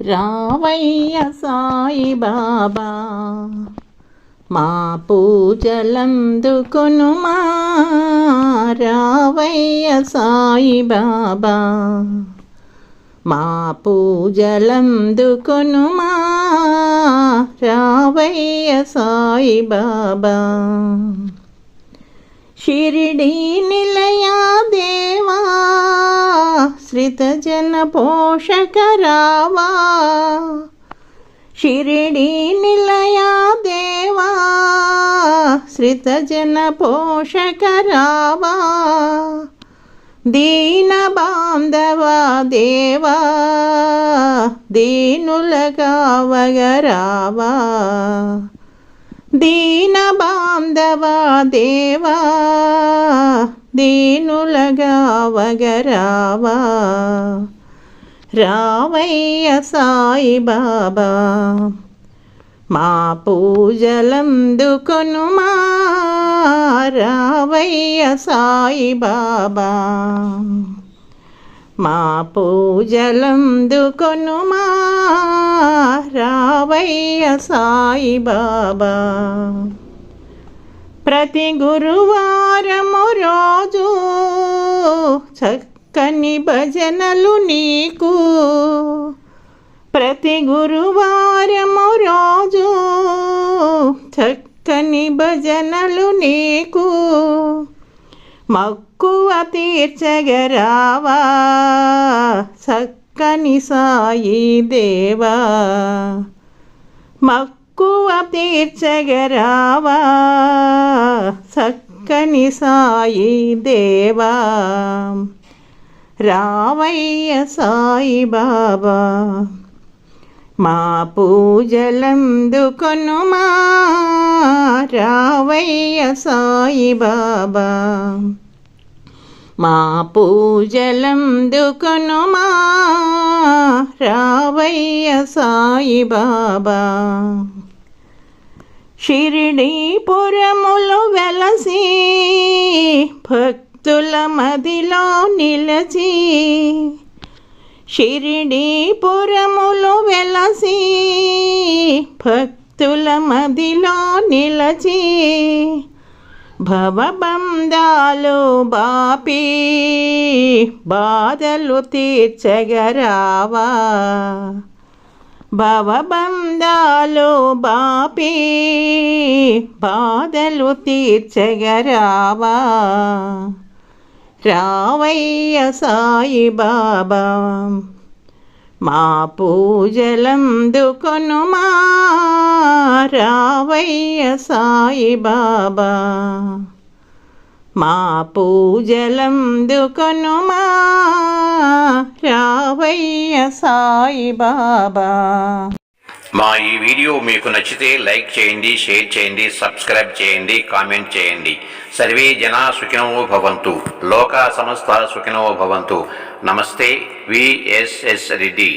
రావయ్య సాయిబాబా మా పూజలందుకొనుమా రావయ్య సాయిబాబా మా పూజలందుకొనుమా రావయ్య సాయిబాబా షిరిడీ నిలయా దేవా శ్రితజన పోషక రావా షిరిడీ నిలయా దేవా శ్రితజన పోషక రావా దీన బాంధవా దేవా దీనులగావగరావా దీన బాంధవా దేవా దీనులగావగరావా రావయ్య సాయిబాబా మా పూజలందుకొనుమా రావయ్య సాయిబాబా మా పూజలందుకొనుమా రావయ్య సాయిబాబా ప్రతి గురువారము రోజు చక్కని భజనలు నీకు ప్రతి గురువారము రోజు చక్కని భజనలు నీకు మక్కువ తీర్చగరావా చక్కని సాయి దేవా మక్కువ తీర్చగరావా చక్కని సాయి దేవా రావయ్య సాయిబాబా మా పూజలందుకొనుమా రావయ్య సాయిబాబా మా పూజలందుకొనుమా రావయ్య సాయిబాబా షిరిడీపురములో వెలసి భక్తుల మదిలో నిలచి షిరిడీపురములో వెలసి భక్తుల మదిలో నిలచి భవబంధాలు బాపి బాధలు తీర్చగరావా భవబంధాలు బాపి బాధలు తీర్చగరావా రావయ్య సాయిబాబా మా పూజలందుకొనుమా రావయ్య సాయిబాబా మా పూజలందుకొనుమా రావయ్య సాయిబాబా. మా ఈ వీడియో మీకు నచ్చితే లైక్ చేయండి, షేర్ చేయండి, సబ్స్క్రైబ్ చేయండి, కామెంట్ చేయండి. సర్వే జనా సుఖినో భవంతు, లోకా సమస్త సుఖినో భవంతు. నమస్తే, విఎస్ఎస్ రెడ్డి.